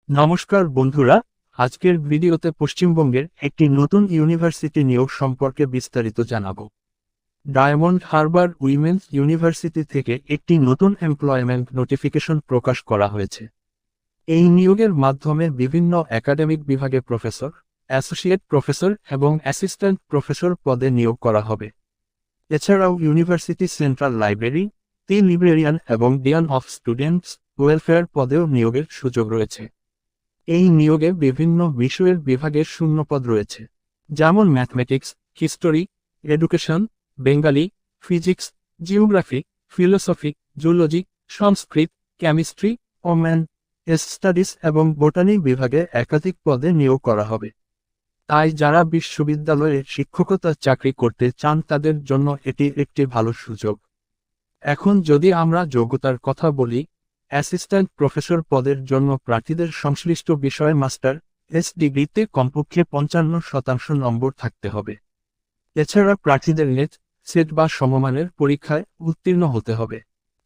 নমস্কার বন্ধুরা, আজকের ভিডিওতে পশ্চিমবঙ্গের একটি নতুন ইউনিভার্সিটি নিয়োগ সম্পর্কে বিস্তারিত জানাবো। ডায়মন্ড হারবার উইমেন্স ইউনিভার্সিটি থেকে একটি নতুন এমপ্লয়মেন্ট নোটিফিকেশন প্রকাশ করা হয়েছে। এই নিয়োগের মাধ্যমে বিভিন্ন একাডেমিক বিভাগে প্রফেসর, অ্যাসোসিয়েট প্রফেসর এবং অ্যাসিস্ট্যান্ট প্রফেসর পদে নিয়োগ করা হবে। এছাড়াও ইউনিভার্সিটি সেন্ট্রাল লাইব্রেরি, লিব্রেরিয়ান এবং ডিয়ান অফ স্টুডেন্টস ওয়েলফেয়ার পদেও নিয়োগের সুযোগ রয়েছে। এই নিয়োগে বিভিন্ন বিষয়ের বিভাগের শূন্যপদ রয়েছে, যেমন mathematics, history, education, Bengali, physics, geography, philosophy, zoology, Sanskrit, chemistry, woman studies এবং বোটানি বিভাগে একাধিক পদে নিয়োগ করা হবে। তাই যারা বিশ্ববিদ্যালয়ে শিক্ষকতা চাকরি করতে চান তাদের জন্য এটি একটি ভালো সুযোগ। এখন যদি আমরা যোগ্যতার কথা বলি, অ্যাসিস্ট্যান্ট প্রফেসর পদের জন্য প্রার্থীদের সংশ্লিষ্ট বিষয়ে মাস্টার্স ডিগ্রিতে কমপক্ষে 55% নম্বর থাকতে হবে। এছাড়া প্রার্থীদের নেট, সেট বা সমমানের পরীক্ষায় উত্তীর্ণ হতে হবে।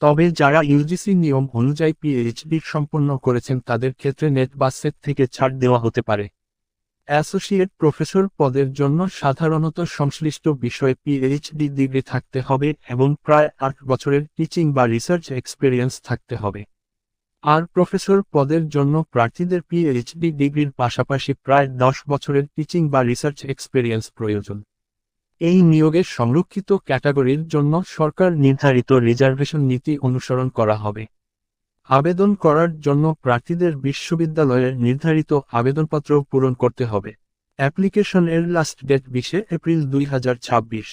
তবে যারা ইউজিসি নিয়ম অনুযায়ী পিএইচডি সম্পন্ন করেছেন তাদের ক্ষেত্রে নেট বা সেট থেকে ছাড় দেওয়া হতে পারে। অ্যাসোসিয়েট প্রফেসর পদের জন্য সাধারণত সংশ্লিষ্ট বিষয়ে পিএইচডি ডিগ্রি থাকতে হবে এবং প্রায় 8 বছরের টিচিং বা রিসার্চ এক্সপেরিয়েন্স থাকতে হবে। আর প্রফেসর পদের জন্য প্রার্থীদের পিএইচডি ডিগ্রির পাশাপাশি প্রায় 10 বছরের টিচিং বা রিসার্চ এক্সপেরিয়েন্স প্রয়োজন। এই নিয়োগের সংরক্ষিত ক্যাটাগরির জন্য সরকার নির্ধারিত রিজার্ভেশন নীতি অনুসরণ করা হবে। আবেদন করার জন্য প্রার্থীদের বিশ্ববিদ্যালয়ের নির্ধারিত আবেদনপত্র পূরণ করতে হবে। অ্যাপ্লিকেশনের লাস্ট ডেট 20 এপ্রিল 2026।